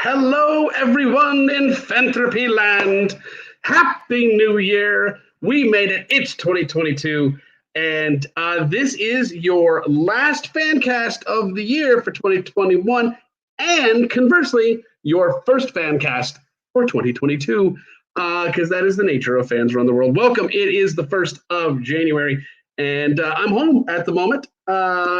Hello, everyone in Fentropy Land. Happy New Year. We made it. It's 2022. And this is your last FanCast of the year for 2021. And conversely, your first FanCast for 2022. Because that is the nature of fans around the world. Welcome. It is the 1st of January. And I'm home at the moment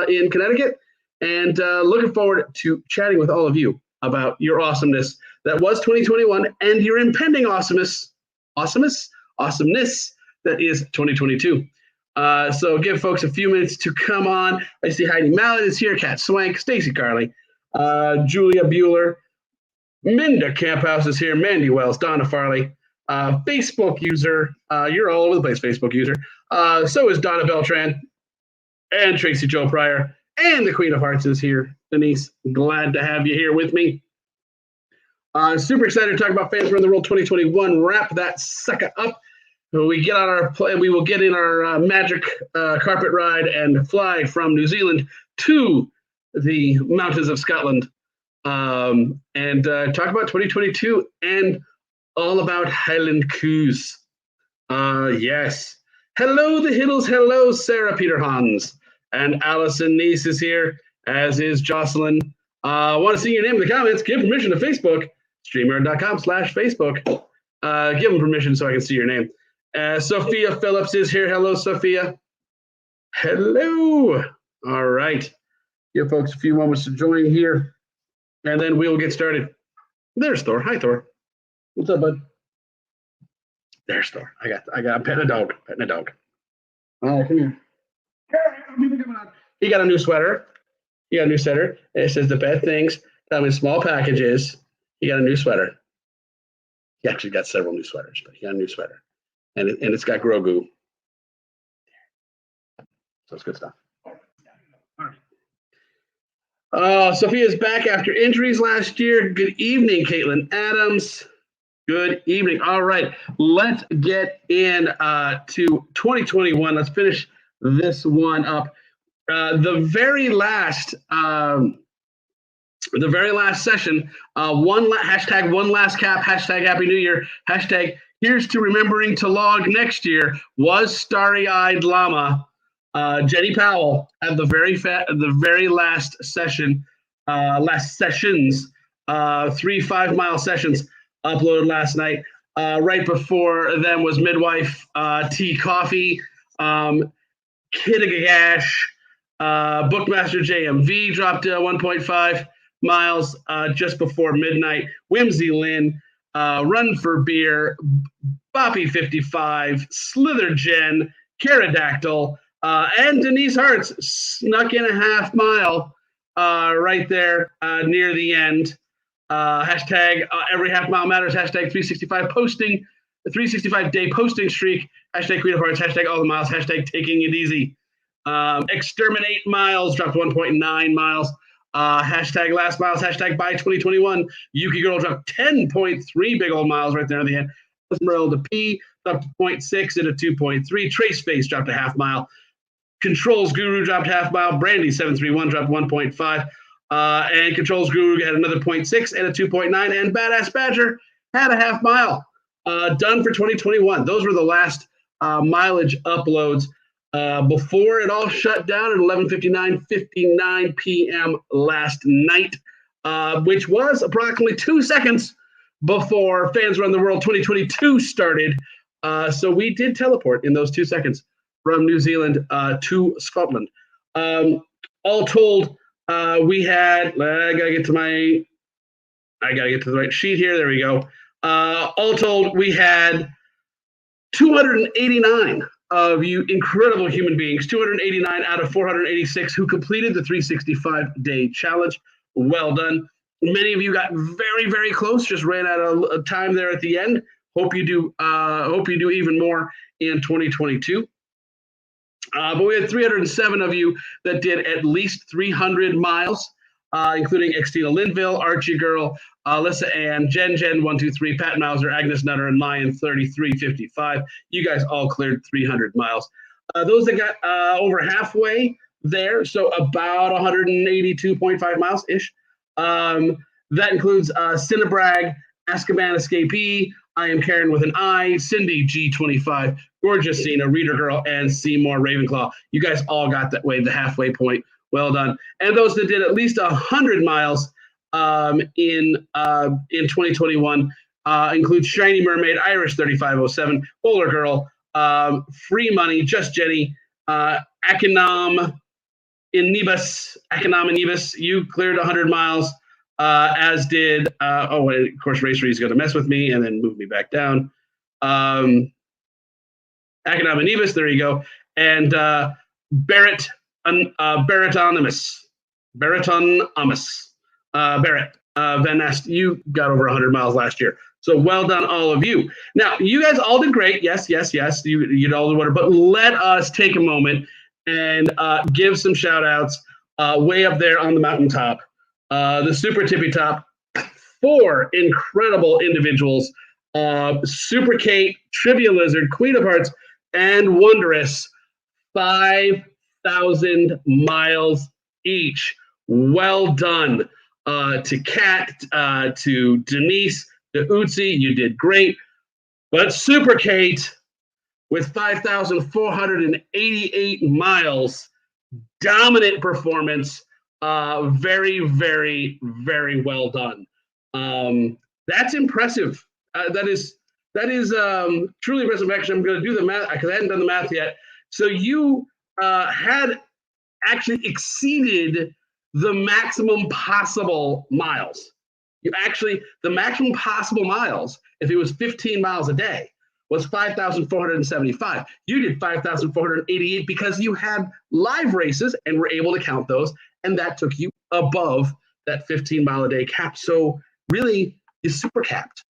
in Connecticut. And looking forward to chatting with all of you about your awesomeness that was 2021 and your impending awesomeness that is 2022. So give folks a few minutes to come on. I see Heidi Mallet is here, Kat Swank, Stacy Carley, Julia Bueller, Minda Camphouse is here, Mandy Wells, Donna Farley, Facebook user. You're all over the place, Facebook user. So is Donna Beltran and Tracy Joe Pryor. And the Queen of Hearts is here. Denise, glad to have you here with me. Super excited to talk about Fans Around the World 2021. Wrap that sucker up. We get on our we will get in our magic carpet ride and fly from New Zealand to the mountains of Scotland and talk about 2022 and all about Highland Coos. Yes. Hello, the Hiddles. Hello, Sarah Peter Hans. And Allison Neese is here, as is Jocelyn. Want to see your name in the comments? Give permission to Facebook, streamer.com/Facebook. Give them permission so I can see your name. Sophia Phillips is here. Hello, Sophia. Hello. All right. Give folks a few moments to join here, and then we'll get started. There's Thor. Hi, Thor. What's up, bud? There's Thor. I'm petting a dog. All right, come here. He got a new sweater. It says the bad things come in small packages. He got a new sweater. He actually got several new sweaters, but he got a new sweater. And it's got Grogu. So it's good stuff. All right. Sophia's back after injuries last year. Good evening, Caitlin Adams. Good evening. All right. Let's get in to 2021. Let's finish this one up. The very last session, hashtag one last cap, hashtag Happy New Year, hashtag here's to remembering to log next year, was starry-eyed llama Jenny Powell at the very last session, last sessions, 3 5-mile sessions uploaded last night. Right before them was Midwife Tea Coffee, Kittagash, Bookmaster JMV dropped 1.5 miles just before midnight. Whimsy Lynn, Run for Beer, Boppy 55, Slither Jen, Pterodactyl, and Denise Hartz snuck in a half mile right there near the end. Hashtag every half mile matters, hashtag 365 posting, 365 day posting streak, hashtag Queen of Hearts, hashtag all the miles, hashtag taking it easy. Exterminate Miles dropped 1.9 miles. Hashtag last miles, hashtag by 2021. Yuki Girl dropped 10.3 big old miles right there at the end. Esmeralda P dropped 0.6 into 2.3. Trace Face dropped a half mile. Controls Guru dropped half mile. Brandy 731 dropped 1.5. And Controls Guru had another 0.6 and a 2.9. And Badass Badger had a half mile. Done for 2021. Those were the last mileage uploads before it all shut down at 11:59 p.m. last night, which was approximately 2 seconds before Fans Around the World 2022 started. So we did teleport in those 2 seconds from New Zealand to Scotland. All told, we had, I gotta get to the right sheet here. There we go. All told, we had 289 of you incredible human beings, 289 out of 486 who completed the 365-day challenge. Well done. Many of you got very, very close, just ran out of time there at the end. Hope you do even more in 2022. But we had 307 of you that did at least 300 miles, including Xtina Linville, Archie Girl, Alyssa Ann, Jen 123, Pat Mauser, Agnes Nutter, and Lion 3355. You guys all cleared 300 miles. Those that got over halfway there, so about 182.5 miles ish. That includes Cinnabrag, Azkaban Escapee, I Am Karen with an I, Cindy G25, Gorgeous Cena, Reader Girl, and Seymour Ravenclaw. You guys all got that way, the halfway point. Well done. And those that did at least 100 miles in 2021 include Shiny Mermaid, Irish 3507, Bowler Girl, Free Money, Just Jenny, Akanam Anibus. You cleared 100 miles, as did, of course, Racer is going to mess with me and then move me back down. Akanam Anibus, there you go. And Barrett Barrettonymous. Barrett Van Nest, you got over 100 miles last year. So well done, all of you. Now, you guys all did great. Yes. You all did whatever. But let us take a moment and give some shout outs way up there on the mountaintop. The super tippy top, 4 incredible individuals. Super Kate, Trivia Lizard, Queen of Hearts, and Wondrous, 5,000 miles each. Well done to Kat, to Denise, to Utsi. You did great. But Super Kate, with 5,488 miles, dominant performance. Very, very, very well done. That's impressive. That is truly impressive. Actually, I'm going to do the math because I hadn't done the math yet. So you had actually exceeded the maximum possible miles. The maximum possible miles, if it was 15 miles a day, was 5,475. You did 5,488 because you had live races and were able to count those, and that took you above that 15-mile-a-day cap. So really, you super capped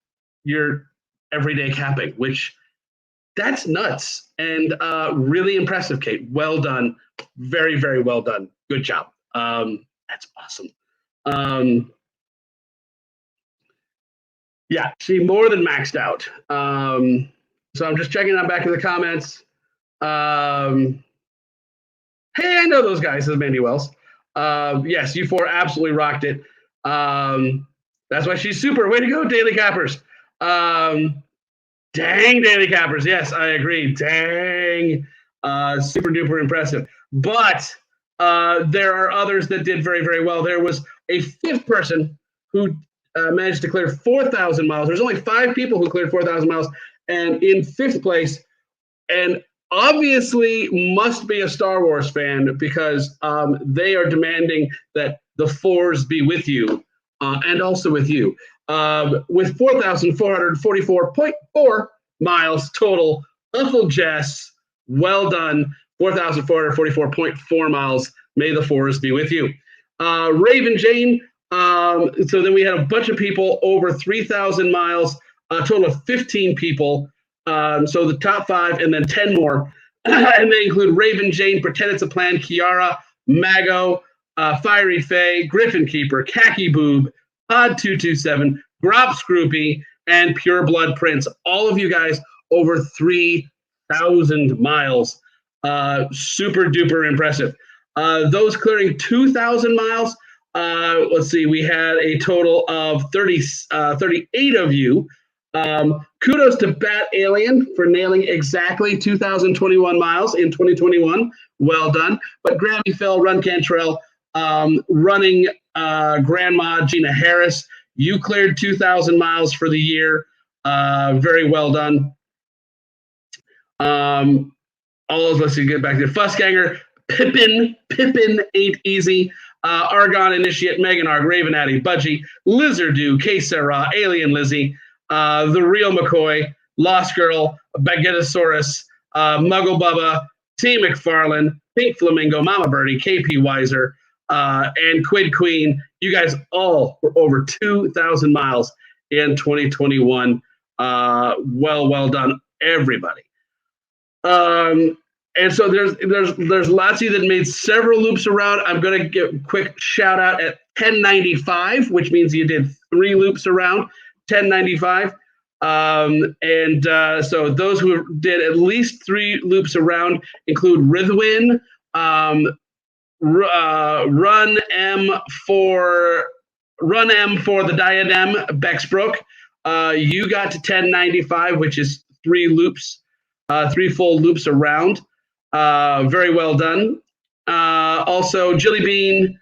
your everyday capping, which that's nuts and really impressive, Kate. Well done. Very, very well done. Good job. That's awesome. Yeah, she more than maxed out. So I'm just checking out back in the comments. Hey, I know those guys, says Mandy Wells. Yes, you 4 absolutely rocked it. That's why she's super. Way to go, Daily Cappers. Dang, Daily Cappers. Yes, I agree. Dang. Super duper impressive. But there are others that did very, very well. There was a 5th person who managed to clear 4,000 miles. There's only 5 people who cleared 4,000 miles. And in 5th place, and obviously must be a Star Wars fan because they are demanding that the 4s be with you and also with you. With 4,444.4 miles total, Uncle Jess, well done. 4,444.4 miles. May the 4s be with you. Raven Jane, so then we had a bunch of people over 3,000 miles, a total of 15 people. So the top 5 and then 10 more. And they include Raven Jane, Pretend It's a Plan, Kiara, Mago, Fiery Faye, Griffin Keeper, Khaki Boob, Pod 227, Grop Scroopy, and Pure Blood Prince. All of you guys over 3,000 miles. Super duper impressive. Those clearing 2,000 miles, let's see, we had a total of 38 of you. Kudos to Bat Alien for nailing exactly 2021 miles in 2021. Well done. But Grammy Fell, Run Cantrell, running Grandma Gina Harris, you cleared 2,000 miles for the year. Very well done. All those, let's see, get back to Fussganger, Pippin Ain't Easy, Argon Initiate, Megan Arg, Raven Addy, Budgie, Lizardu, K Sarah, Alien Lizzie, The Real McCoy, Lost Girl, Bagetasaurus, Muggle Bubba, T. McFarlane, Pink Flamingo, Mama Birdie, KP Weiser, and Quid Queen. You guys all were over 2,000 miles in 2021. Well done, everybody. And so there's lots of you that made several loops around. I'm going to give a quick shout out at 1095, which means you did 3 loops around 1095. So those who did at least 3 loops around include Rithwin, Run M4 Run M for the Diadem Bexbrook. You got to 1095, which is 3 loops, 3 full loops around. Very well done. Also, Jilly Bean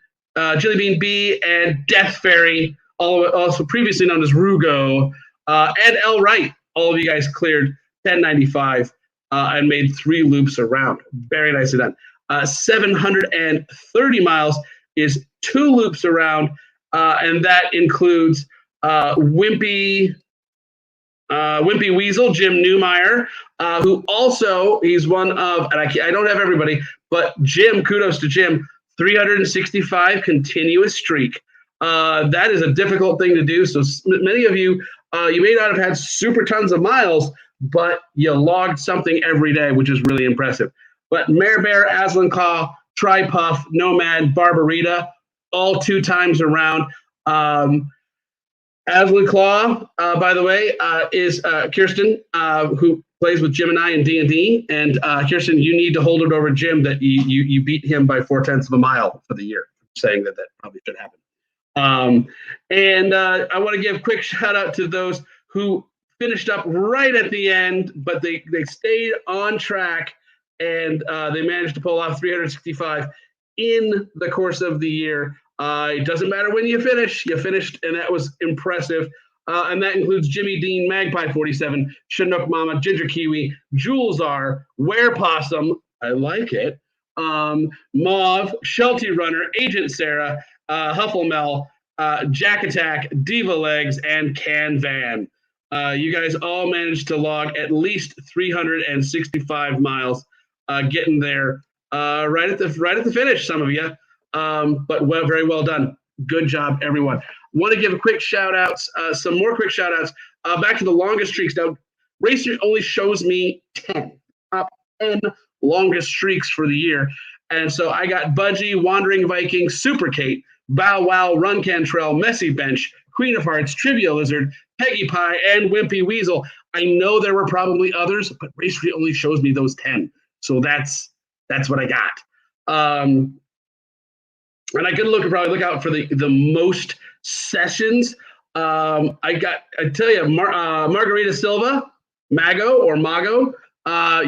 B, and Death Fairy, also previously known as Rugo, and L Wright. All of you guys cleared 1095 and made 3 loops around. Very nicely done. 730 miles is 2 loops around, and that includes Wimpy Weasel, Jim Newmeyer, who also, he's one of, and I don't have everybody, but Jim, kudos to Jim, 365 continuous streak. That is a difficult thing to do. So many of you, you may not have had super tons of miles, but you logged something every day, which is really impressive. But Mare Bear, Aslan Claw, Tri-Puff, Nomad, Barbarita, all 2 times around. Aslan Claw, by the way, is Kirsten, who plays with Jim and I in D&D. And Kirsten, you need to hold it over Jim that you beat him by 0.4 of a mile for the year. I'm saying that probably should happen. And I want to give a quick shout out to those who finished up right at the end, but they stayed on track, and they managed to pull off 365 in the course of the year. It doesn't matter when you finish. You finished, and that was impressive. And that includes Jimmy Dean, Magpie 47, Chinook Mama, Ginger Kiwi, Jules R, Were Possum, I like it, Mauve, Shelty Runner, Agent Sarah, Hufflemel, Jack Attack, Diva Legs, and Can Van. You guys all managed to log at least 365 miles, getting there right at the finish. Some of you, but very well done. Good job, everyone. Want to give a quick shout outs, some more quick shout outs. Back to the longest streaks. Now, Racer only shows me 10, top 10 longest streaks for the year. And so I got Budgie, Wandering Viking, Super Kate, Bow Wow, Run Cantrell, Messy Bench, Queen of Hearts, Trivia Lizard, Peggy Pie, and Wimpy Weasel. I know there were probably others, but Racer only shows me those 10. So that's what I got. And I could probably look out for the most sessions. I tell you, Margarita Silva, Mago,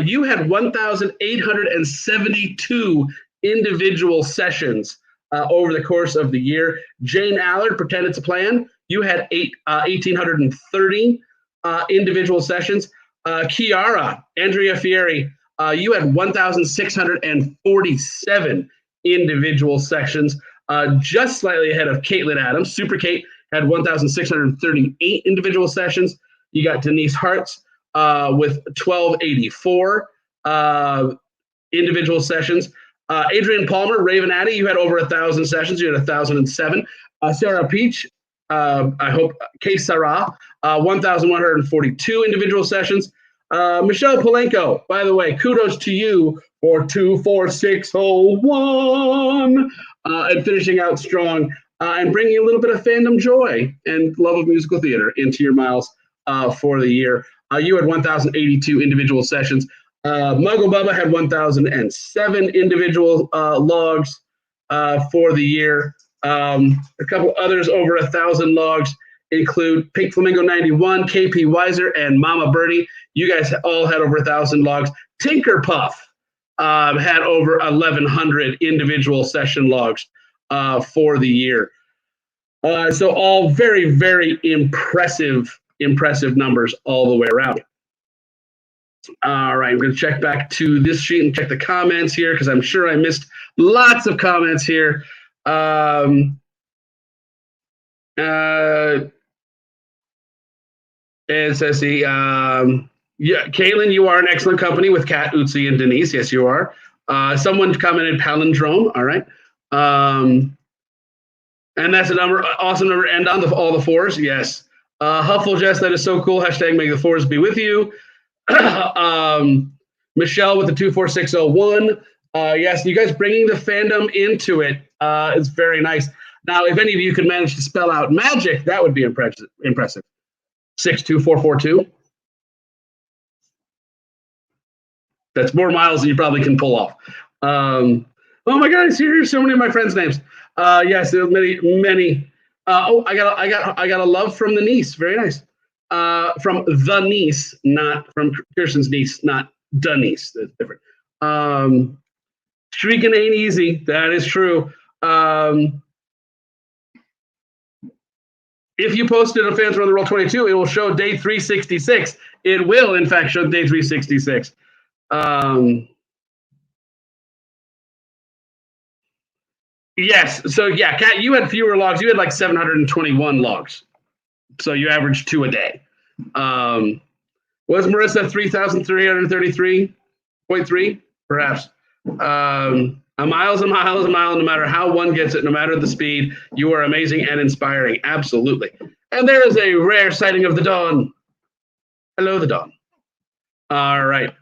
you had 1,872 individual sessions over the course of the year. Jane Allard, Pretend It's a Plan, you had 1,830 individual sessions. Kiara, Andrea Fieri, you had 1,647 individual sections, just slightly ahead of Caitlin Adams. Super Kate had 1,638 individual sessions. You got Denise Hartz with 1,284 individual sessions. Adrian Palmer, Raven Addy, you had over 1,000 sessions. You had 1,007. Sarah Peach, I hope, K. Sarah, 1,142 individual sessions. Michelle Polenko, by the way, kudos to you for 24601 and finishing out strong and bringing a little bit of fandom joy and love of musical theater into your miles for the year. You had 1,082 individual sessions. Muggle Bubba had 1,007 individual logs for the year. A couple others over 1,000 logs include Pink Flamingo 91, KP Weiser, and Mama Birdie. You guys all had over 1,000 logs. Tinker Puff had over 1,100 individual session logs for the year. So all very, very impressive numbers all the way around. All right, I'm going to check back to this sheet and check the comments here because I'm sure I missed lots of comments here. And says yeah, Caitlin, you are an excellent company with Kat, Utsi, and Denise. Yes, you are. Someone commented palindrome. All right. And that's an awesome number to end on, all the fours. Yes. Huffle Jess, that is so cool. Hashtag may the fours be with you. Michelle with the 24601. Yes, you guys bringing the fandom into it is very nice. Now, if any of you could manage to spell out magic, that would be impressive. 62442. That's more miles than you probably can pull off. Oh my God, here's so many of my friends' names. Yes, there are many I got a love from the niece. Very nice. From the niece, not from Kirsten's niece, not the niece. That's different. Streaking ain't easy. That is true. If you posted a Fans Around the World 22, it will show day 366. It will, in fact, show day 366. Yes. So, yeah, Kat, you had fewer logs. You had like 721 logs. So you averaged 2 a day. Was Marissa 3,333.3? Perhaps. A mile is a mile is a mile, no matter how one gets it, no matter the speed. You are amazing and inspiring. Absolutely. And there is a rare sighting of the dawn. Hello, the dawn. All right.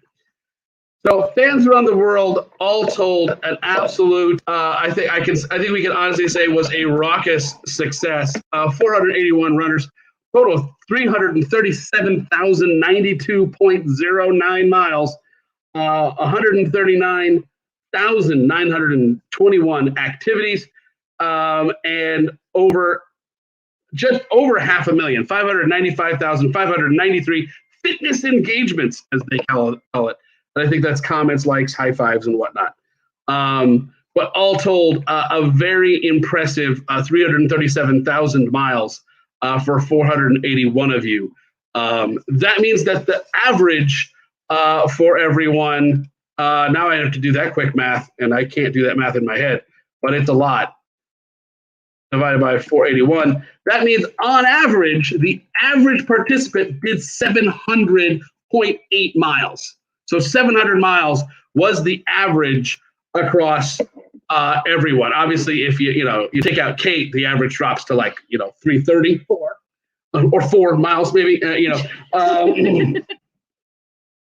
So Fans Around the World, all told, an absolute. I think we can honestly say was a raucous success. 481 runners, total of 337,092.09 miles, 139,921 activities, and just over 500,000, 595,593 fitness engagements, as they call it. And I think that's comments, likes, high fives, and whatnot. But all told, a very impressive 337,000 miles for 481 of you. That means that the average for everyone, now I have to do that quick math, and I can't do that math in my head, but it's a lot. Divided by 481. That means on average, the average participant did 700.8 miles. So 700 miles was the average across everyone. Obviously, if you take out Kate, the average drops to 330 or 4 miles maybe.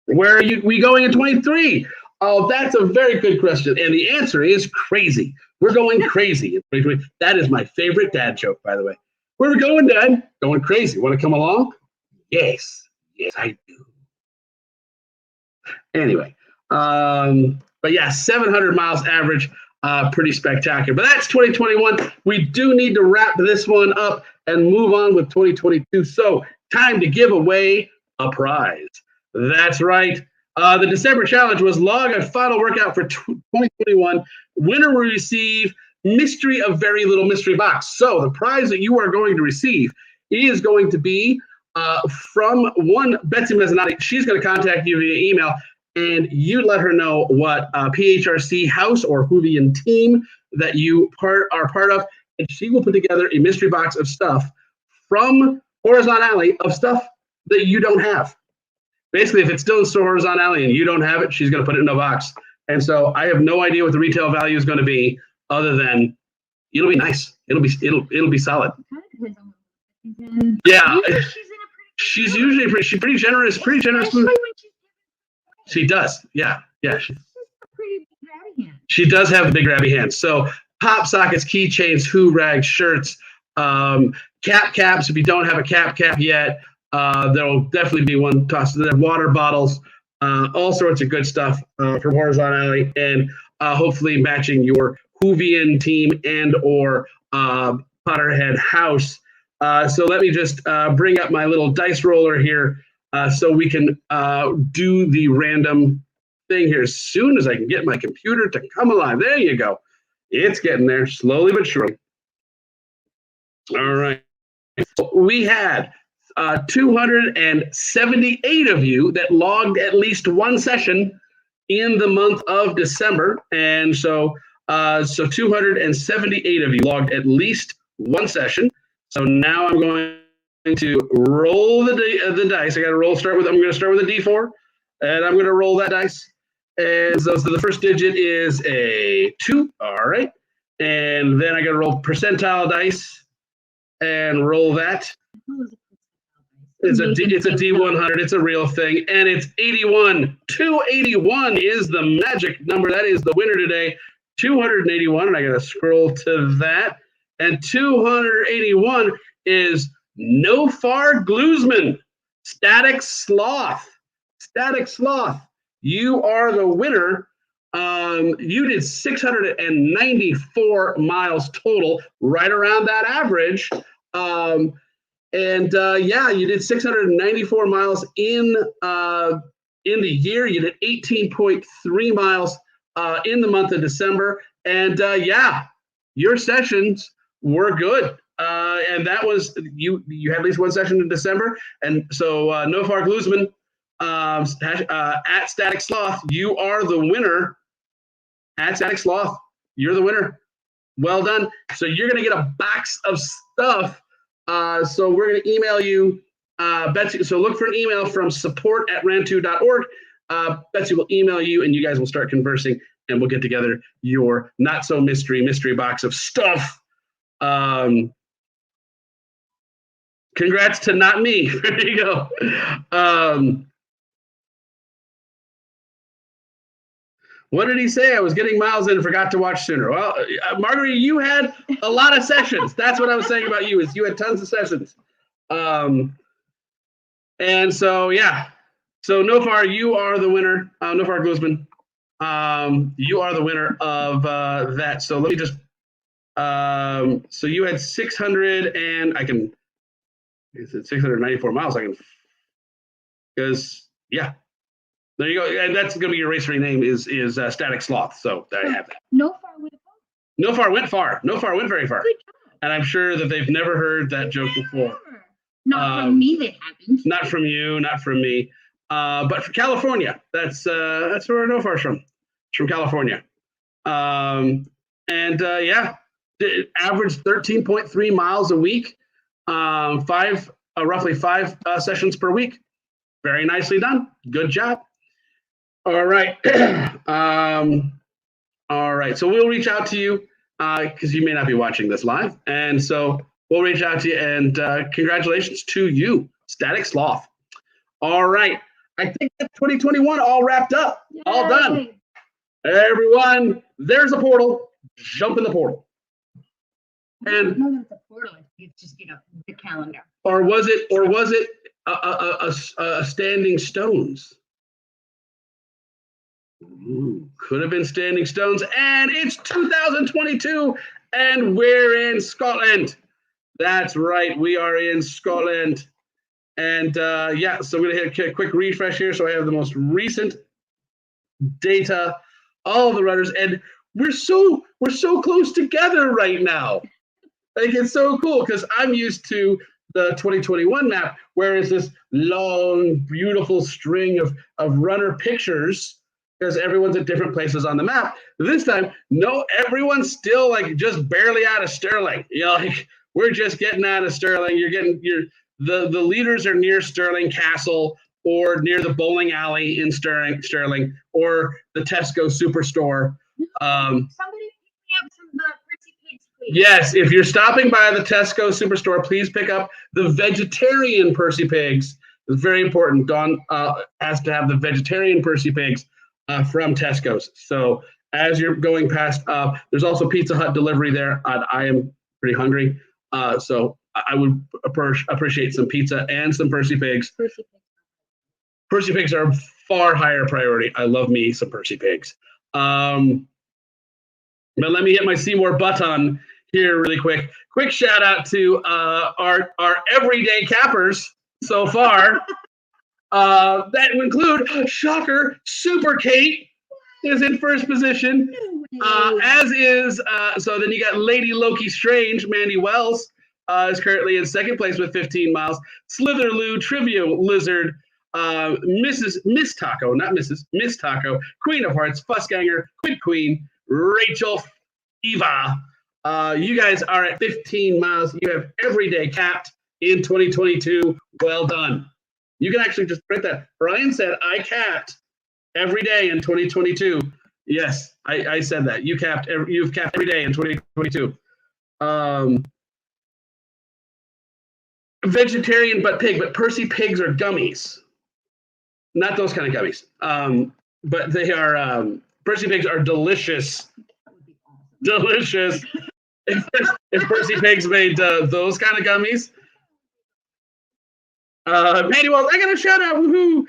Where are we going in 23? Oh, that's a very good question. And the answer is crazy. We're going crazy in 2020. That is my favorite dad joke, by the way. Where are we going, Dad? Going crazy. Want to come along? Yes. Yes, I do. Anyway, but yeah, 700 miles average, pretty spectacular. But that's 2021. We do need to wrap this one up and move on with 2022. So time to give away a prize. That's right. The December challenge was log a final workout for 2021. Winner will receive mystery of very little mystery box. So the prize that you are going to receive is going to be from one Betsy Mezzanotte. She's going to contact you via email, and you let her know what PHRC house or Whovian team that you are part of, and she will put together a mystery box of stuff from Horizon Alley of stuff that you don't have. Basically, if it's still in store Horizon Alley and you don't have it, she's going to put it in a box. And so I have no idea what the retail value is going to be, other than it'll be nice. It'll be solid. Yeah, she's usually pretty generous. Pretty generous. She does. Yeah. She does have big grabby hands. So pop sockets, keychains, hoo rags, shirts, caps. If you don't have a cap yet, there'll definitely be one tossed. There, water bottles, all sorts of good stuff from Horizon Alley, and hopefully matching your Whovian team and or Potterhead house. So let me just bring up my little dice roller here so we can do the random thing here as soon as I can get my computer to come alive. There you go. It's getting there, slowly but surely. All right. So we had 278 of you that logged at least one session in the month of December. And so 278 of you logged at least one session. So now I'm going to roll the dice. I'm going to start with a D4, and I'm going to roll that dice. And so the first digit is a 2. All right. And then I got to roll percentile dice and roll that. It's a D100. It's a real thing, and it's 81. 281 is the magic number. That is the winner today. 281, and I got to scroll to that. And 281 is Nofar Glusman, Static Sloth. Static Sloth, you are the winner You did 694 miles total, right around that average. You did 694 miles in the year. You did 18.3 miles in the month of December. And your sessions were good. And that was, you had at least one session in December. And so Nofar Glusman, at Static Sloth, you are the winner. At Static Sloth, you're the winner. Well done. So you're going to get a box of stuff. So we're going to email you, Betsy. So look for an email from support@rantu.org. Betsy will email you, and you guys will start conversing, and we'll get together your not so mystery box of stuff. Congrats to not me. There you go. What did he say? I was getting miles in and forgot to watch sooner. Well, Marguerite, you had a lot of sessions. That's what I was saying about you, is you had tons of sessions. And so, yeah. So Nofar, you are the winner. Nofar Guzman, you are the winner of that. So let me just, so you had 694 miles. Because, yeah. There you go. And that's going to be your race name is Static Sloth. So there you have that. Nofar went far. Nofar went far. Nofar went very far. Good job. And I'm sure that they've never heard that joke before. Not from me, they haven't. Not from you, not from me. But from California. That's where Nofar's from. It's from California. It averaged 13.3 miles a week. Roughly five sessions per week. Very nicely done. Good job. All right. All right. So we'll reach out to you because you may not be watching this live. And so we'll reach out to you, and congratulations to you, Static Sloth. All right. I think that's 2021 all wrapped up. Yay. All done. Everyone, there's a portal. Jump in the portal. And no, that's a portal. It's just, the calendar. Or was it a standing stones? Ooh, could have been standing stones, and it's 2022, and we're in Scotland. That's right, we are in Scotland, and so I'm gonna hit a quick refresh here, so I have the most recent data, all the runners, and we're so close together right now. Like, it's so cool because I'm used to the 2021 map, where it's this long, beautiful string of runner pictures. Because everyone's at different places on the map. This time, no, everyone's still just barely out of Stirling. We're just getting out of Stirling. The leaders are near Stirling Castle, or near the bowling alley in Stirling, or the Tesco Superstore. Somebody pick me up some Percy Pigs, please. Yes, if you're stopping by the Tesco Superstore, please pick up the vegetarian Percy Pigs. It's very important. Dawn has to have the vegetarian Percy Pigs. From Tesco's. So as you're going past, there's also Pizza Hut delivery there. I am pretty hungry, so I would appreciate some pizza and some Percy Pigs. Percy Pigs are far higher priority. I love me some Percy Pigs. But let me hit my Seymour button here really quick. Quick shout out to our everyday cappers so far. That would include, shocker, Super Kate is in first position, as is, so then you got Lady Loki Strange, Mandy Wells, is currently in second place with 15 miles. Slitherloo, Trivial Lizard, Miss Taco, not Mrs., Miss Taco, Queen of Hearts, Fussganger, Quid Queen, Rachel, Eva. You guys are at 15 miles. You have every day capped in 2022. Well done. You can actually just print that. Brian said, I capped every day in 2022. Yes, I said that. You've capped every day in 2022. Vegetarian but Percy Pigs are gummies. Not those kind of gummies. But they are, Percy Pigs are delicious. Delicious. If Percy Pigs made those kind of gummies. Mandy Wells, I got a shout out. Woohoo!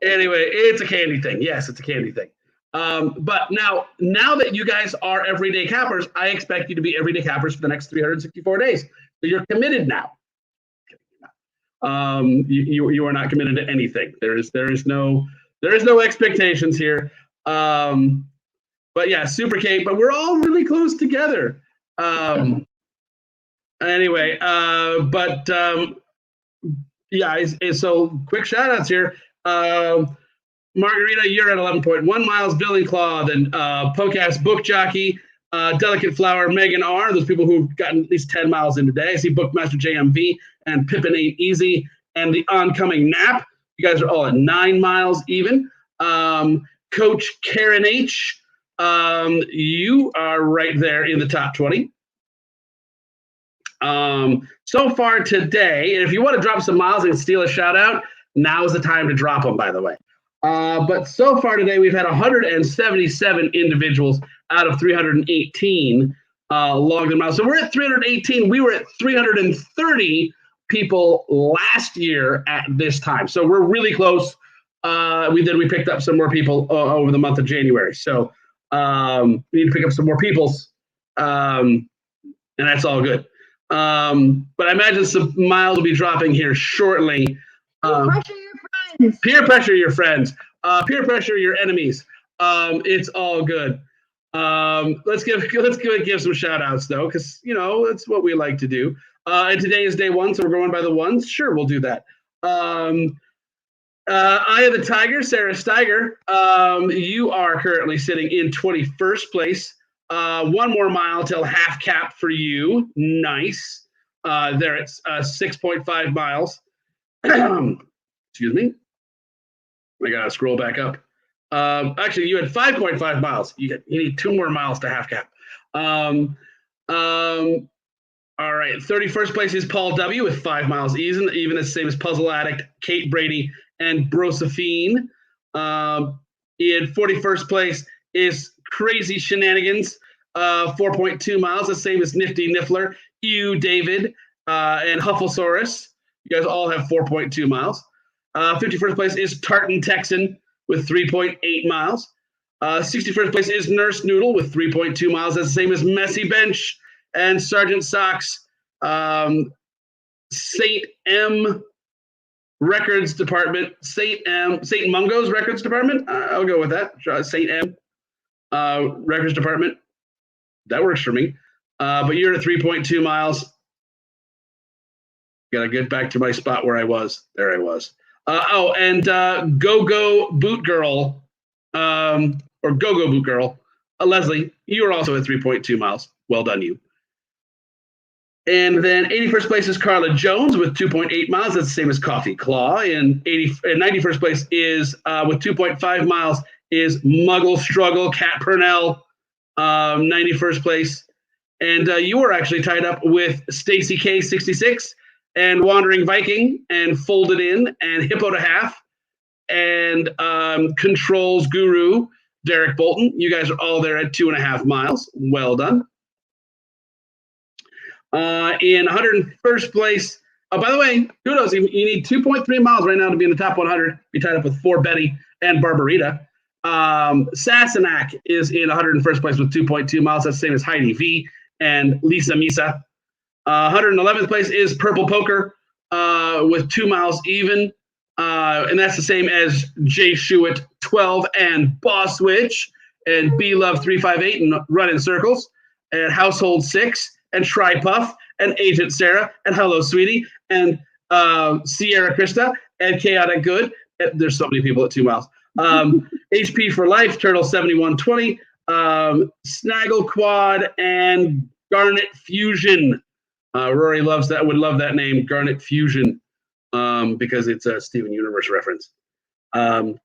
Anyway, it's a candy thing. Yes, it's a candy thing. But now that you guys are everyday cappers, I expect you to be everyday cappers for the next 364 days. So you're committed now. You are not committed to anything. There is no expectations here. But yeah, super Kate. But we're all really close together. Anyway, yeah. So quick shout outs here. Margarita, you're at 11.1 miles. Billy Claw, then Podcast Book Jockey, Delicate Flower, Megan R. Those people who've gotten at least 10 miles in today. I see Bookmaster JMV and Pippin Ain't Easy and the oncoming Nap. You guys are all at 9 miles even. Coach Karen H. You are right there in the top 20. So far today, and if you want to drop some miles and steal a shout out, now is the time to drop them, by the way. But so far today, we've had 177 individuals out of 318 logged in miles. So we're at 318. We were at 330 people last year at this time. So we're really close. We picked up some more people over the month of January. So we need to pick up some more peoples, and that's all good. But I imagine some miles will be dropping here shortly. Peer pressure your friends. Peer pressure your enemies. It's all good. Let's give some shout outs though, because that's what we like to do. And today is day 1, so we're going by the ones. Sure, we'll do that. Eye of the Tiger, Sarah Steiger. You are currently sitting in 21st place. 1 more mile till half cap for you. Nice. There it's 6.5 miles. Excuse me. I gotta scroll back up. Actually, you had 5.5 miles. You need 2 more miles to half cap. All right. 31st place is Paul W. with 5 miles even the same as Puzzle Addict, Kate Brady, and Brosephine. In 41st place is Crazy Shenanigans, 4.2 miles, the same as Nifty Niffler, Hugh David, and Hufflesaurus. You guys all have 4.2 miles. 51st place is Tartan Texan with 3.8 miles. 61st place is Nurse Noodle with 3.2 miles. That's the same as Messy Bench and Sergeant Socks. St. M Records Department, St. Mungo's Records Department. I'll go with that. St. M Records Department. That works for me. But you're at 3.2 miles. Got to get back to my spot where I was. There I was. And Go-Go Boot Girl, or Go-Go Boot Girl, Leslie, you are also at 3.2 miles. Well done, you. And then 81st place is Carla Jones with 2.8 miles. That's the same as Coffee Claw. And 91st place is, with 2.5 miles, is Muggle Struggle, Cat Purnell, 91st place. And you were actually tied up with Stacy K 66 and Wandering Viking and Folded In and Hippo to Half and Controls Guru, Derek Bolton. You guys are all there at 2.5 miles. Well done. In 101st place, by the way, kudos. You need 2.3 miles right now to be in the top 100. Be tied up with 4 Betty and Barbarita. Sassenach is in 101st place with 2.2 miles. That's the same as Heidi V and Lisa Misa. 111th place is Purple Poker with 2 miles even. And that's the same as Jay Shuitt 12 and Boss Witch and B Love 358 and Run in Circles and Household 6 and Try Puff and Agent Sarah and Hello Sweetie and Sierra Krista and Chaotic Good. And there's so many people at 2 miles. HP for Life, Turtle 7120, Snaggle Quad, and Garnet Fusion. Rory loves that. Would love that name, Garnet Fusion, because it's a Steven Universe reference.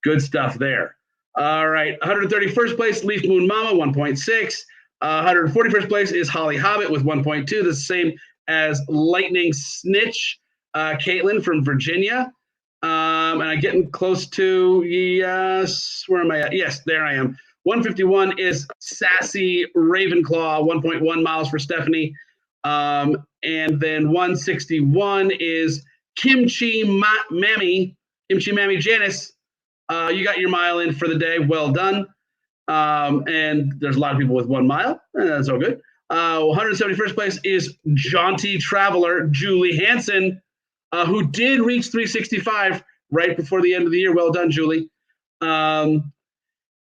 Good stuff there. All right, 131st place, Leaf Moon Mama, 1.6. 141st place is Holly Hobbit with 1.2. The same as Lightning Snitch, Caitlin from Virginia. And I'm getting close to, yes, where am I at? Yes, there I am. 151 is Sassy Ravenclaw, 1.1 miles for Stephanie. And then 161 is Kimchi Mammy Janice You got your mile in for the day. Well done. And there's a lot of people with 1 mile. That's all good. 171st place is Jaunty Traveler, Julie Hansen, who did reach 365 right before the end of the year. Well done, Julie. And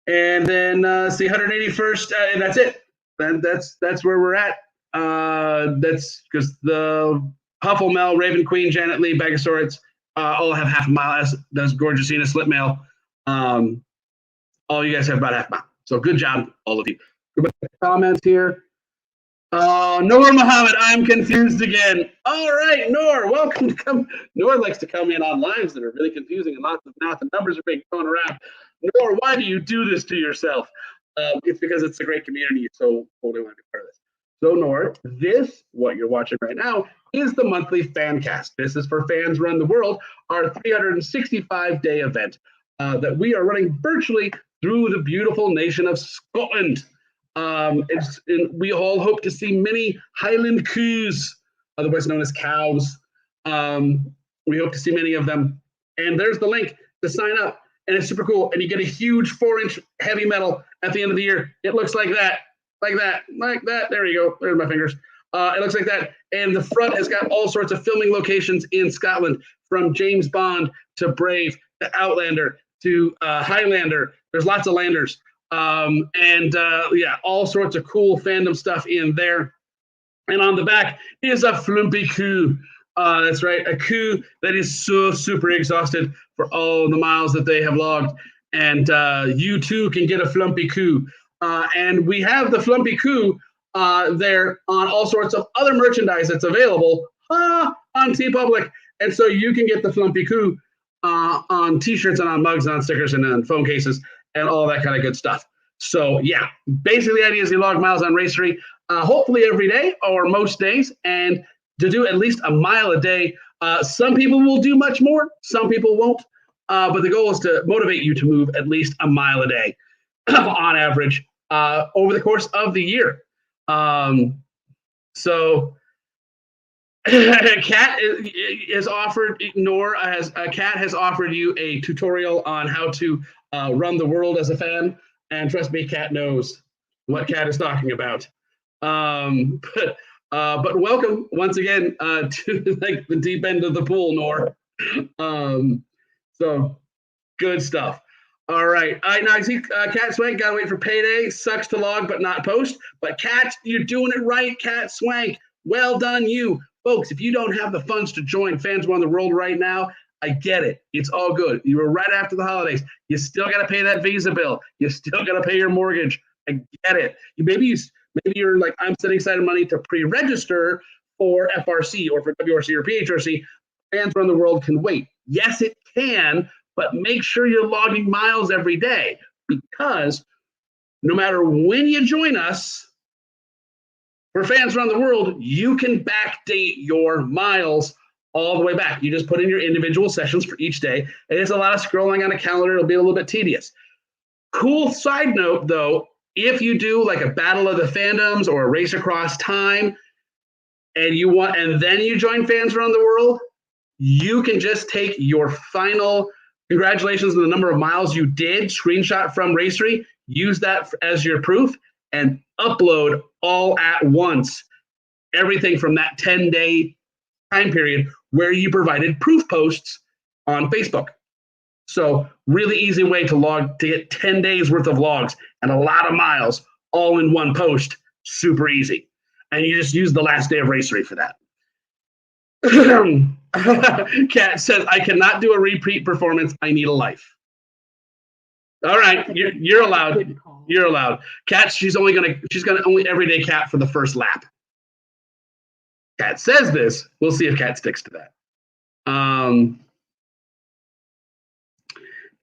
then it's the 181st, and that's it. That's where we're at. That's because the Huffle Mel, Raven Queen, Janet Lee, Bagasaurus all have half a mile. As does Gorgeousina Slip Mail. All you guys have about half a mile. So good job, all of you. Comments here. Noor Muhammad, I'm confused again. All right, Noor, welcome to come. Noor likes to come in on lives that are really confusing and lots of math and numbers are being thrown around. Noor, why do you do this to yourself? It's because it's a great community, so totally want to be part of this. So, Noor, what you're watching right now, is the monthly FanCast. This is for Fans Run the World, our 365-day event that we are running virtually through the beautiful nation of Scotland. We all hope to see many Highland coos, otherwise known as cows. We hope to see many of them. And there's the link to sign up. And it's super cool. And you get a huge 4-inch heavy metal at the end of the year. It looks like that, like that, like that. There you go. There's my fingers. It looks like that. And the front has got all sorts of filming locations in Scotland, from James Bond to Brave to Outlander to Highlander. There's lots of landers. Yeah, all sorts of cool fandom stuff in there. And on the back is a flumpy coup. That's right, a coup that is so super exhausted for all the miles that they have logged. And you too can get a flumpy coup. And we have the flumpy coup there on all sorts of other merchandise that's available on TeePublic. And so you can get the flumpy coup on t-shirts and on mugs and on stickers and on phone cases and all that kind of good stuff. So yeah, basically the idea is you log miles on Racery, hopefully every day or most days, and to do at least a mile a day. Some people will do much more, some people won't, but the goal is to motivate you to move at least a mile a day on average over the course of the year. So Kat has offered, Kat has offered you a tutorial on how to run the world as a fan, and trust me, Kat knows what Kat is talking about. But welcome once again to like the deep end of the pool, Noor. So good stuff. All right. Now I see Kat Swank, gotta wait for payday. Sucks to log but not post. But Kat, you're doing it right, Kat Swank. Well done, you. Folks, if you don't have the funds to join Fans Run the World right now, I get it. It's all good. You were right after the holidays. You still got to pay that Visa bill. You still got to pay your mortgage. I get it. Maybe you're like, I'm setting aside money to pre-register for FRC or for WRC or PHRC. Fans Run the World can wait. Yes, it can, but make sure you're logging miles every day, because no matter when you join us, for Fans Around the World, you can backdate your miles all the way back. You just put in your individual sessions for each day. And it's a lot of scrolling on a calendar. It'll be a little bit tedious. Cool side note, though, if you do like a Battle of the Fandoms or a Race Across Time, and then you join Fans Around the World, you can just take your final congratulations on the number of miles you did, screenshot from Racery, use that as your proof, and upload all at once everything from that 10-day time period where you provided proof posts on Facebook. So really easy way to get 10 days worth of logs and a lot of miles all in one post. Super easy. And you just use the last day of Racery for that. Kat says, I cannot do a repeat performance. I need a life. All right, you're allowed. You're allowed. Kat, she's gonna only everyday Kat for the first lap. Kat says this. We'll see if Kat sticks to that.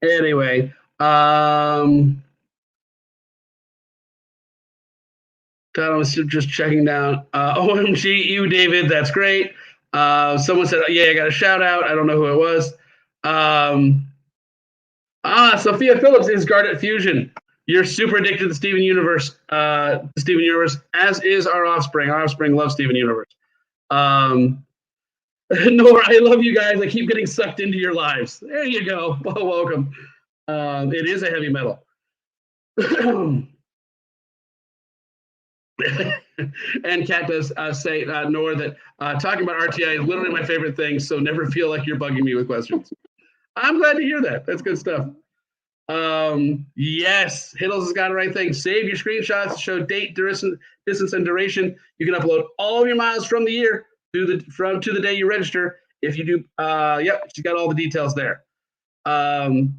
Anyway, God, I was just checking down. OMG, you, David, that's great. Someone said, yeah, I got a shout out. I don't know who it was. Sophia Phillips is Guarded Fusion. You're super addicted to Steven Universe, as is our offspring. Our offspring loves Steven Universe. Nora, I love you guys. I keep getting sucked into your lives. There you go. Well, welcome. It is a heavy metal. And Kat does say, Nor, that talking about RTI is literally my favorite thing, so never feel like you're bugging me with questions. I'm glad to hear that. That's good stuff. Yes, Hiddles has got the right thing. Save your screenshots, show date, distance, and duration. You can upload all of your miles from the year to the day you register. If you do, yep, she's got all the details there. And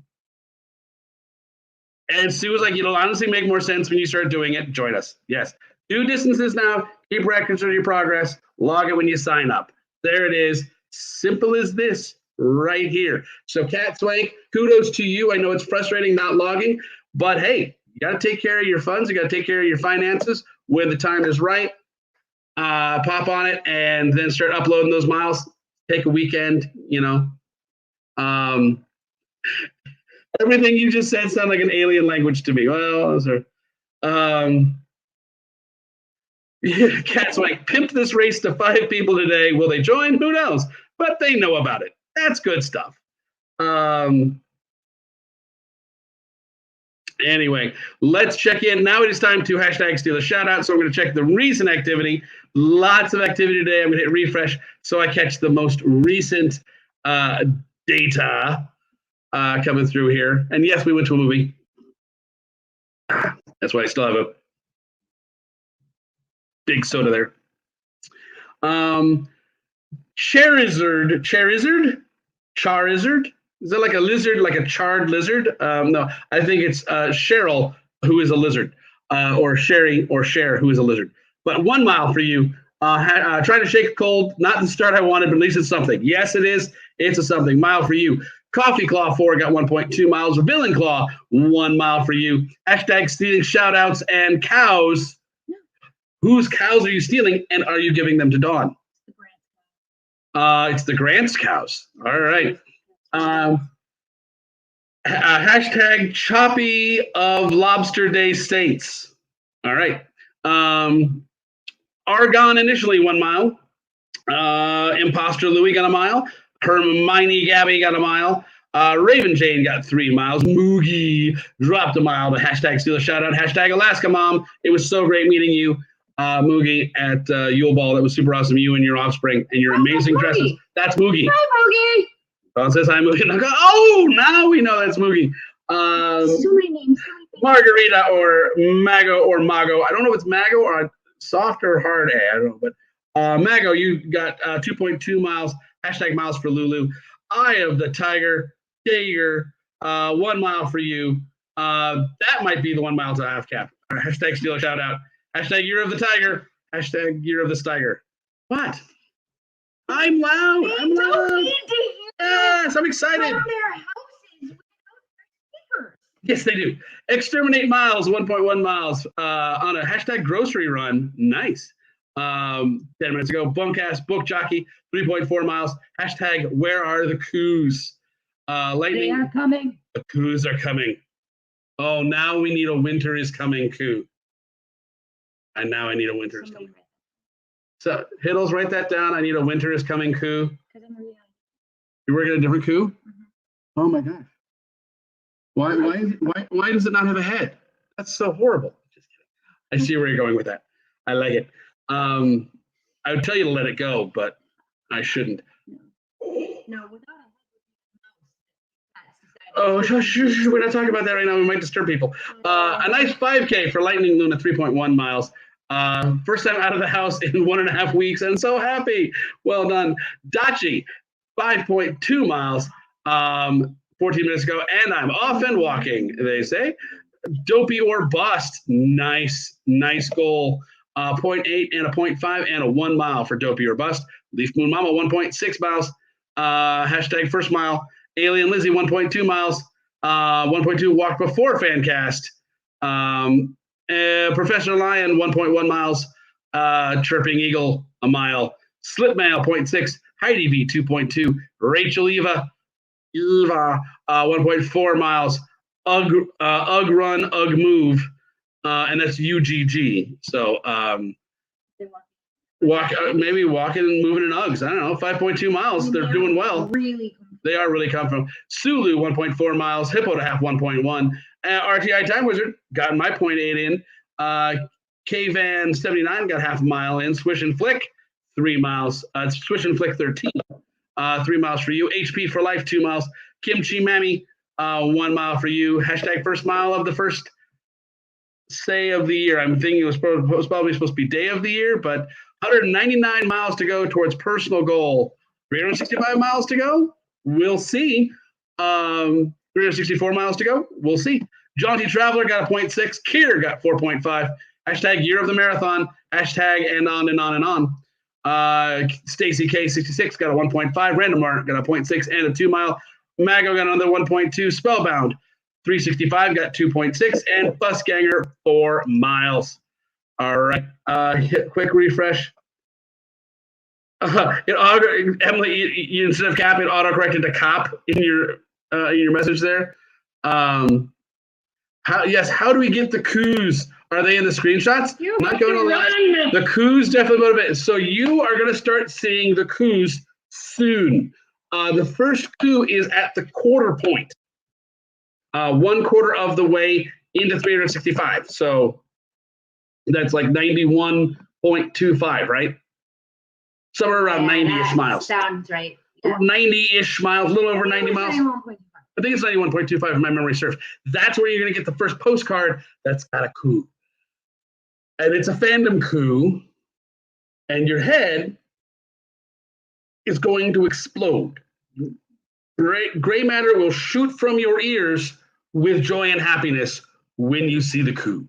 Sue was like, it'll honestly make more sense when you start doing it. Join us. Yes. Do distances now. Keep records of your progress. Log it when you sign up. There it is. Simple as this right here. So Kat Swank, kudos to you. I know it's frustrating not logging, but hey, you got to take care of your funds. You got to take care of your finances when the time is right. Pop on it and then start uploading those miles. Take a weekend, everything you just said sounded like an alien language to me. Well, sir. Yeah, Cat's like, pimp this race to 5 people today. Will they join? Who knows? But they know about it. That's good stuff. Anyway, let's check in. Now it is time to hashtag steal a shout out. So I'm going to check the recent activity. Lots of activity today. I'm going to hit refresh so I catch the most recent data coming through here. And yes, we went to a movie. That's why I still have a big soda there. Charizard? Is that like a lizard, like a charred lizard? No, I think it's Cheryl, who is a lizard, or Sherry or Cher, who is a lizard. But 1 mile for you. Trying to shake a cold, not the start I wanted, but at least it's something. Yes, it is. It's a something. Mile for you. Coffee Claw 4 got 1.2 miles. Villain Claw, 1 mile for you. Hashtag stealing shout outs and cows. Whose cows are you stealing, and are you giving them to Dawn? It's the Grant's cows. All right. Hashtag choppy of Lobster Day states. All right. Argon initially 1 mile. Imposter Louie got a mile. Hermione Gabby got a mile. Raven Jane got 3 miles. Moogie dropped a mile. The hashtag steal a shout out. Hashtag Alaska Mom. It was so great meeting you, Moogie, at Yule Ball. That was super awesome. You and your offspring and your amazing dresses. That's Moogie. Hi, Moogie. Well, it says hi, Moogie. Oh, now we know that's Moogie. So many names. Margarita or Mago or Mago. I don't know if it's Mago or soft or hard A. I don't know, but Mago, you got 2.2 miles. Hashtag miles for Lulu. Eye of the Tiger. Jaeger, 1 mile for you. That might be the 1 mile to half cap. Hashtag steal a shout out. Hashtag year of the tiger. Hashtag year of the stiger. What? I'm loud. I'm loud. Yes, I'm excited. Yes, they do. Exterminate miles, 1.1 miles on a hashtag grocery run. Nice. 10 minutes ago, Bunkcast book jockey, 3.4 miles. Hashtag where are the coos? Lightning. They are coming. The coos are coming. Oh, now we need a winter is coming coup. And now I need a winter is coming. So Hiddles, write that down. I need a winter is coming coup. You're working a different coup? Mm-hmm. Oh my gosh. Why does it not have a head? That's so horrible. Just kidding. I see where you're going with that. I like it. I would tell you to let it go, but I shouldn't. No, without Oh, we're not talking about that right now. We might disturb people. A nice 5K for Lightning Luna, 3.1 miles. First time out of the house in 1.5 weeks, and so happy. Well done. Dachi, 5.2 miles, 14 minutes ago, and I'm off and walking, they say. Dopey or bust. Nice goal. 0.8 and a 0.5 and a 1 mile for Dopey or bust. Leaf Moon Mama, 1.6 miles. Hashtag first mile. Alien Lizzie, 1.2 miles. 1.2 walked before FanCast. Professional Lion, 1.1 miles. Chirping Eagle, a mile. Slip Mail, 0.6. Heidi V, 2.2. Rachel Eva, 1.4 miles. Ugg Run, Ugg Move, and that's UGG. So maybe walking and moving in Uggs. I don't know, 5.2 miles. They're doing well. Really confused. They are really comfortable. Sulu, 1.4 miles. Hippo to half, 1.1. RTI Time Wizard got my 0.8 in. K-Van 79 got half a mile in. Swish and Flick, 3 miles. Swish and Flick 13, 3 miles for you. HP for Life, 2 miles. Kimchi Mammy, 1 mile for you. Hashtag first mile of the first say of the year. I'm thinking it was probably supposed to be day of the year, but 199 miles to go towards personal goal. 365 miles to go. We'll see. 364 miles to go. We'll see. Jaunty Traveler got a 0.6. Kier got 4.5. Hashtag year of the marathon. Hashtag and on and on and on. Stacy K66 got a 1.5. Random Mark got a 0.6 and a 2 mile. Mago got another 1.2. Spellbound 365 got 2.6 and Busganger 4 miles. All right. Hit quick refresh. Emily, you instead of cap, it auto-corrected to cop in your message there. How do we get the coups? Are they in the screenshots? You Not going to lie. The coups definitely motivate. So you are going to start seeing the coups soon. The first coup is at the quarter point. 1/4 of the way into 365. So that's like 91.25, right? Somewhere around 90-ish miles. Sounds right. Yeah. 90-ish miles, a little over 90 miles. 91.25. I think it's 91.25 if my memory serves. That's where you're going to get the first postcard that's got a coup. And it's a fandom coup. And your is going to explode. Gray matter will shoot from your ears with joy and happiness when you see the coup.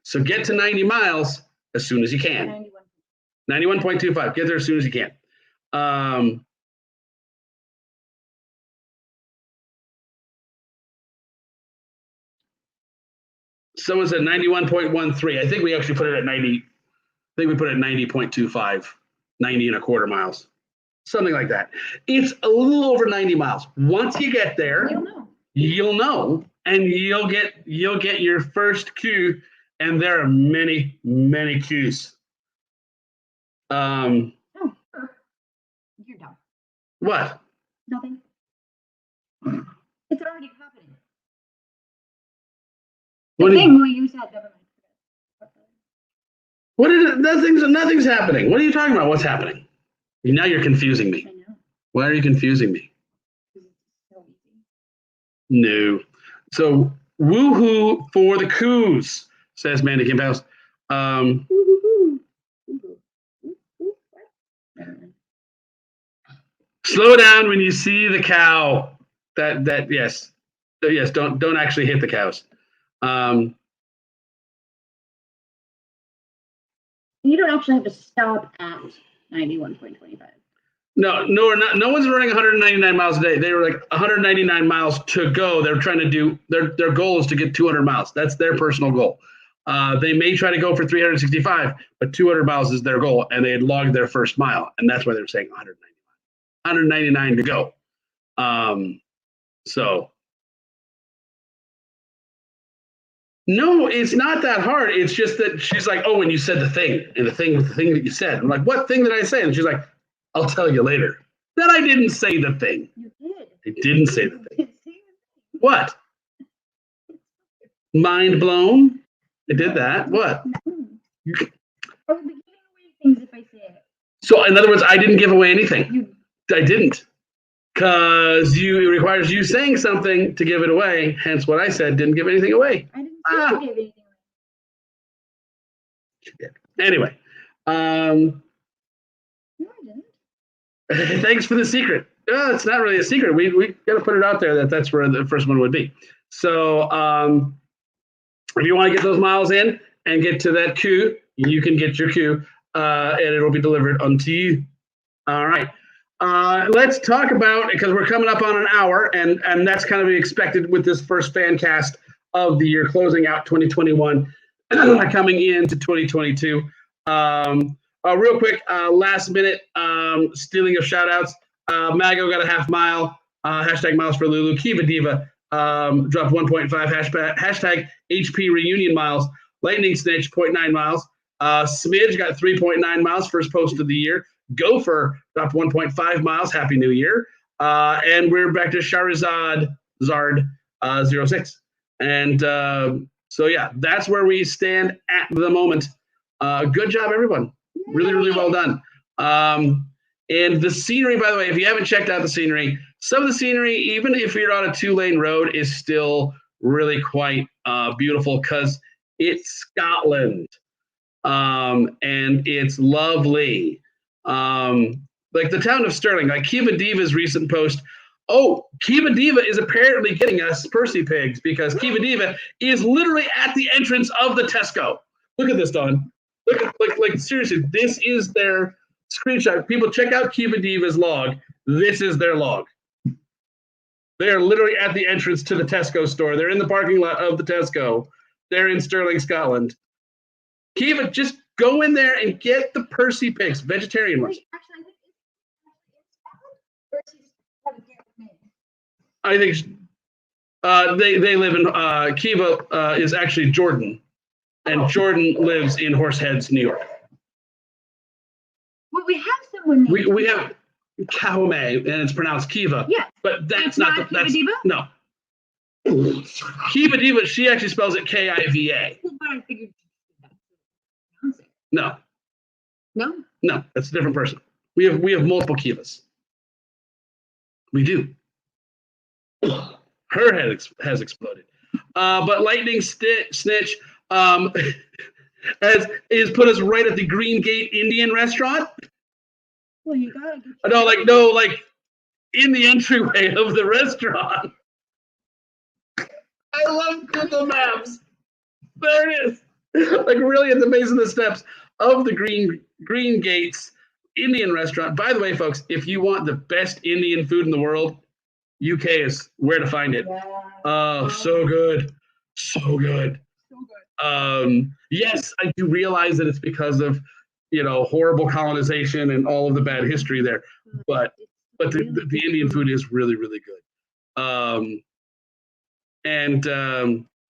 So get to 90 miles as soon as you can. 91.25. Get there as soon as you can. Someone said 91.13. I think we actually put it at 90. I think we put it at 90.25, 90.25 miles. Something like that. It's a little over 90 miles. Once you get there, you'll know, and you'll get your first cue, and there are many, many cues. You're dumb. What? Nothing. It's already happening. The thing we use that government. What is it? Nothing's happening. What are you talking about? What's happening? Now you're confusing me. I know. Why are you confusing me? It's so easy. No. So woohoo for the coups, says Mandy Kim House. Slow down when you see the cow. Yes. Don't actually hit the cows. You don't actually have to stop at 91.25. No, we're not. No one's running 199 miles a day. They were like 199 miles to go. They're trying to do their goal is to get 200 miles. That's their personal goal. They may try to go for 365, but 200 miles is their goal, and they had logged their first mile, and that's why they're saying 199 to go. So no, it's not that hard. It's just that she's like, oh, and you said the thing that you said. I'm like, what thing did I say? And she's like, I'll tell you later. Then I didn't say the thing. You did. I didn't say the thing. What? Mind blown? I did that. What? I would be giving away things if I say it. So in other words, I didn't give away anything. I didn't. Because it requires you saying something to give it away. Hence what I said, didn't give anything away. I didn't say you gave anything away. Anyway. No, I didn't. Thanks for the secret. It's not really a secret. We got to put it out there that's where the first one would be. So if you want to get those miles in and get to that queue, you can get your queue and it'll be delivered unto you. All right. Let's talk about, because we're coming up on an hour, and that's kind of expected with this first FanCast of the year, closing out 2021, coming into 2022. Real quick, last minute stealing of shout outs. Mago got a half mile, hashtag miles for Lulu. Kiva Diva dropped 1.5, hashtag HP reunion miles. Lightning Snitch, 0.9 miles. Smidge got 3.9 miles, first post of the year. Gopher dropped 1.5 miles. Happy New Year. And we're back to Zard 06. And so, yeah, that's where we stand at the moment. Good job, everyone. Really, really well done. And the scenery, by the way, if you haven't checked out the scenery, some of the scenery, even if you're on a 2-lane road, is still really quite beautiful because it's Scotland. And it's lovely. Like the town of Stirling, like Kiva Diva's recent post. Oh, Kiva Diva is apparently getting us Percy pigs because Kiva Diva is literally at the entrance of the Tesco. Look at this, Don. Look at like seriously, this is their screenshot. People check out Kiva Diva's log. This is their log. They are literally at the entrance to the Tesco store. They're in the parking lot of the Tesco. They're in Stirling, Scotland. Kiva, just go in there and get the Percy pigs, vegetarian ones. I think they live in Kiva is actually Jordan, and Jordan lives in Horseheads, New York. Well, we have someone. We have Kaume, and it's pronounced Kiva. Yeah, but that's not the Kiva Diva? No. Kiva Diva, she actually spells it Kiva. Well, but I figured. No. No. No, that's a different person. We have multiple Kivas. We do. Her head has exploded. But Lightning Snitch has put us right at the Green Gate Indian restaurant. Well, you gotta get like in the entryway of the restaurant. I love Google Maps. There it is. Like really at the base of the steps of the Green Gates Indian restaurant. By the way, folks, if you want the best Indian food in the world, UK is where to find it. Oh, so good. So good. Yes, I do realize that it's because of, horrible colonization and all of the bad history there. But the Indian food is really, really good.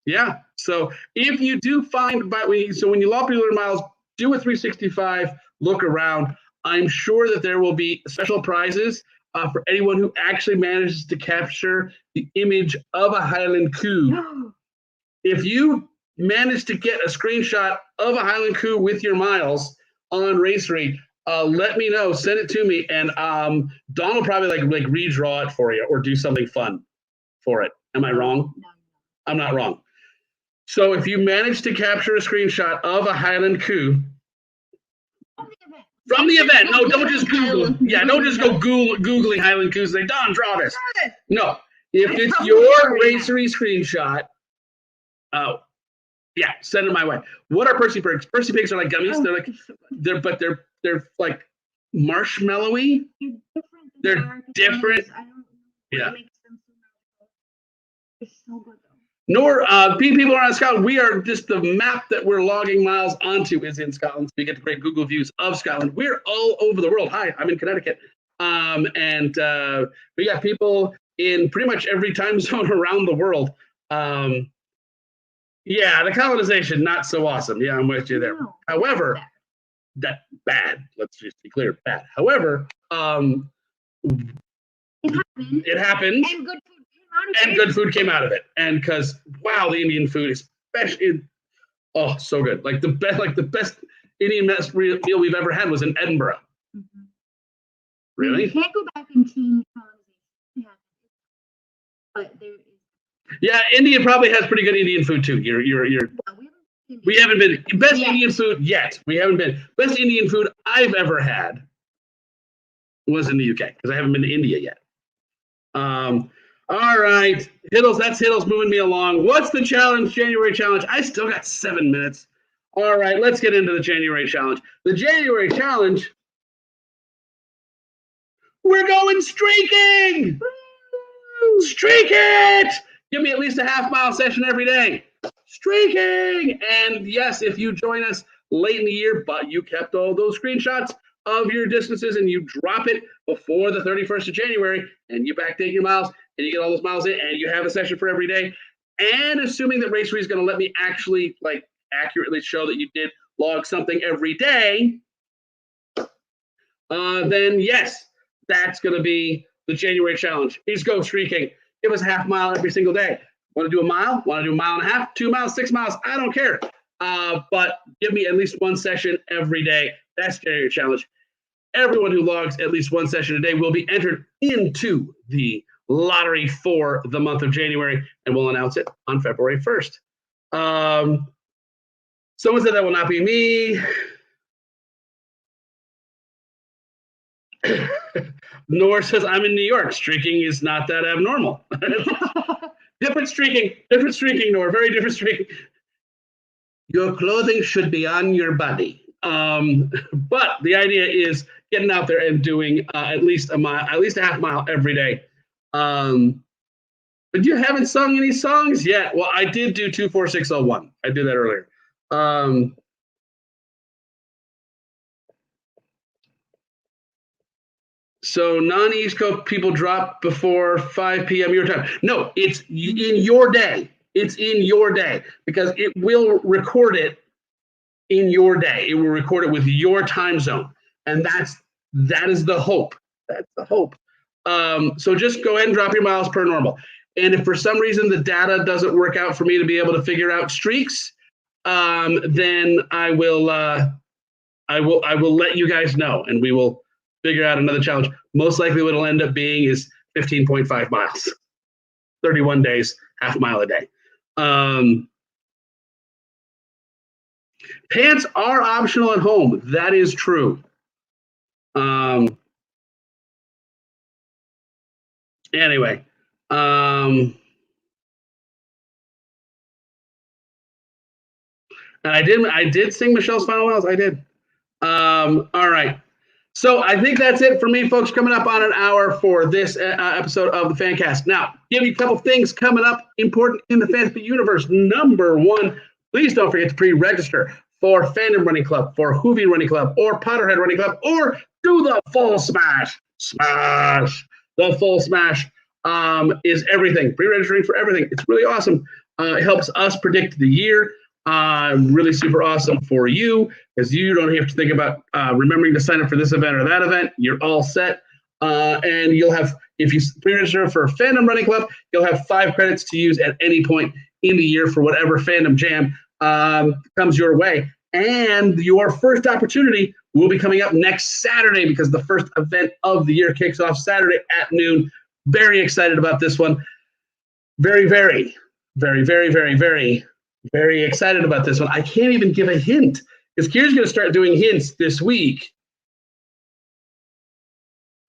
Yeah. So if you do find, when you lop your miles, do a 365, look around. I'm sure that there will be special prizes for anyone who actually manages to capture the image of a Highland coup. If you manage to get a screenshot of a Highland coup with your miles on Racery, let me know. Send it to me, and Don will probably like redraw it for you or do something fun for it. Am I wrong? No. I'm not wrong. So if you manage to capture a screenshot of a Highland coup from the event, no, don't just Google. Yeah, don't just go Googling Highland coups and say, Don, draw this. No, if it's your Racery screenshot, yeah, send it my way. What are Percy pigs? Percy pigs are like gummies. They're like marshmallowy. They're different. Yeah. It's so good though. Nor people are on Scotland. We are just the map that we're logging miles onto is in Scotland. So we get great Google views of Scotland. We're all over the world. Hi, I'm in Connecticut. But yeah, people in pretty much every time zone around the world. Yeah, the colonization, not so awesome. Yeah, I'm with you there. No, However, that bad. Let's just be clear, bad. However, it happened. And good food came out of it. And because wow, the Indian food, especially, oh, so good. Like the best Indian mess meal we've ever had was in Edinburgh. Mm-hmm. Really? You can't go back and change colonization. Yeah. But there is. Yeah, India probably has pretty good Indian food too. Well, we haven't been best Indian food yet. We haven't been best Indian food I've ever had was in the UK because I haven't been to India yet. All right, Hiddles, that's Hiddles moving me along. What's the challenge, January challenge? I still got 7 minutes. All right, let's get into the January challenge. The January challenge, we're going streaking! Streak it! Give me at least a half-mile session every day. Streaking! And yes, if you join us late in the year, but you kept all those screenshots of your distances and you drop it before the 31st of January and you backdate your miles and you get all those miles in and you have a session for every day. And assuming that Racery is going to let me actually accurately show that you did log something every day, then yes, that's going to be the January challenge is go streaking. Give us a half mile every single day. Want to do a mile? Want to do a mile and a half, 2 miles, 6 miles? I don't care. But give me at least one session every day. That's January challenge. Everyone who logs at least one session a day will be entered into the lottery for the month of January, and we'll announce it on February 1st. Someone said that will not be me. Nor says I'm in New York. Streaking is not that abnormal. Different streaking, Nor. Very different streaking. Your clothing should be on your body. But the idea is getting out there and doing at least a mile, at least a half mile every day. But you haven't sung any songs yet. Well, I did do 24601. I did that earlier. So non-East Coast people drop before 5 p.m. your time. No, it's in your day. It's in your day because it will record it in your day. It will record it with your time zone. And that is the hope. That's the hope. So just go ahead and drop your miles per normal. And if for some reason the data doesn't work out for me to be able to figure out streaks, then I will let you guys know, and we will figure out another challenge. Most likely what it'll end up being is 15.5 miles, 31 days, half mile a day. Pants are optional at home. That is true. Anyway. And I did sing Michelle's Final Miles. I did. All right. So I think that's it for me, folks. Coming up on an hour for this episode of the FanCast. Now, give you a couple things coming up important in the Fantasy universe. Number one, please don't forget to pre-register for Fandom Running Club, for Whovian Running Club, or Potterhead Running Club, or do the full smash. The full smash is everything. Pre-registering for everything. It's really awesome. It helps us predict the year. Really super awesome for you because you don't have to think about remembering to sign up for this event or that event. You're all set. And you'll have, if you pre-register for Fandom Running Club, you'll have 5 credits to use at any point in the year for whatever fandom jam comes your way. And your first opportunity will be coming up next Saturday because the first event of the year kicks off Saturday at noon. Very excited about this one. Very, very, very, very, very, very, very excited about this one. I can't even give a hint because Kier's going to start doing hints this week.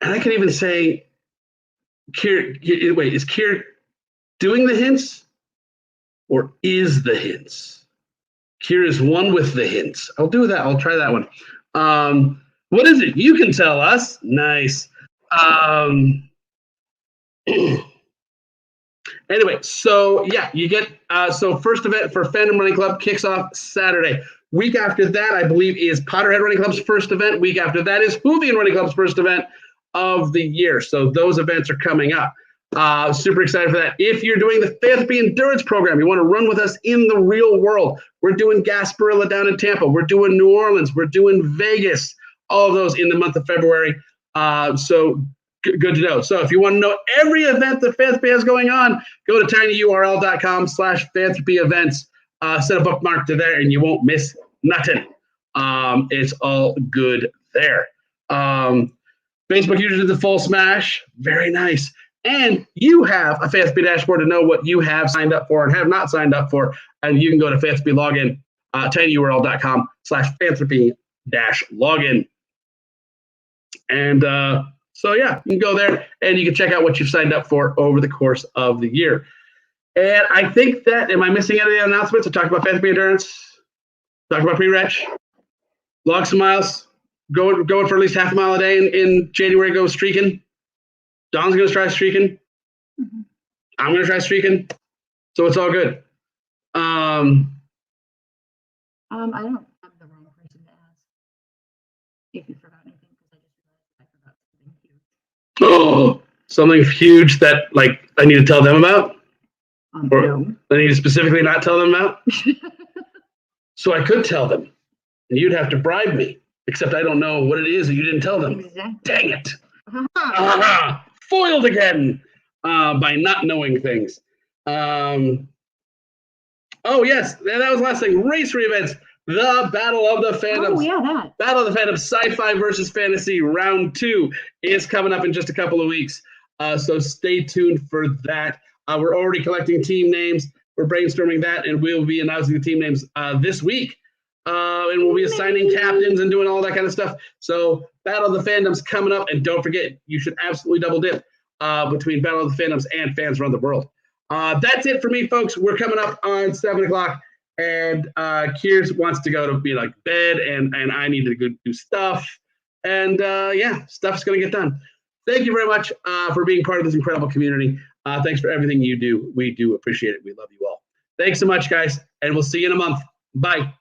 And I can even say, Kier, wait, is Kier doing the hints or is the hints? Kier is one with the hints. I'll do that. I'll try that one. What is it? You can tell us. Nice. Anyway, so yeah, you get so first event for Fandom Running Club kicks off Saturday. Week after that, I believe, is Potterhead Running Club's first event. Week after that is Whovian Running Club's first event of the year. So those events are coming up. Super excited for that. If you're doing the Fantasy Endurance program, you want to run with us in the real world. We're doing Gasparilla down in Tampa. We're doing New Orleans. We're doing Vegas. All of those in the month of February. So good to know. So if you want to know every event that Fantasy has going on, go to tinyurl.com/fantasy-events. Set a bookmark to there, and you won't miss nothing. It's all good there. Facebook users did the full smash. Very nice. And you have a Fantasy dashboard to know what you have signed up for and have not signed up for. And you can go to Fantasy login, tinyurl.com/fantasy-login. And so, yeah, you can go there and you can check out what you've signed up for over the course of the year. And I think that, am I missing any of the announcements? I talked about Fantasy Endurance, talked about pre-reg, log some miles, going for at least half a mile a day in January, go streaking. Don's going to try streaking. Mm-hmm. I'm going to try streaking. So it's all good. I don't have the wrong person to ask. If you forgot anything, because I forgot something huge. Oh, something huge that like I need to tell them about? Or no. I need to specifically not tell them about? So I could tell them, and you'd have to bribe me. Except I don't know what it is, and you didn't tell them. Exactly. Dang it! foiled again by not knowing things. Oh, yes, that was the last thing. Race events. The Battle of the Phantoms. Oh, yeah, that. Battle of the Phantoms Sci-Fi versus Fantasy Round 2 is coming up in just a couple of weeks. So stay tuned for that. We're already collecting team names. We're brainstorming that, and we'll be announcing the team names this week. And we'll be assigning captains and doing all that kind of stuff. So Battle of the Phantoms coming up. And don't forget, you should absolutely double dip between Battle of the Phantoms and Fans Around the World. That's it for me, folks. We're coming up on 7 o'clock. And Kiers wants to go to be like bed, and I need to go do stuff. And yeah, stuff's going to get done. Thank you very much for being part of this incredible community. Thanks for everything you do. We do appreciate it. We love you all. Thanks so much, guys. And we'll see you in a month. Bye.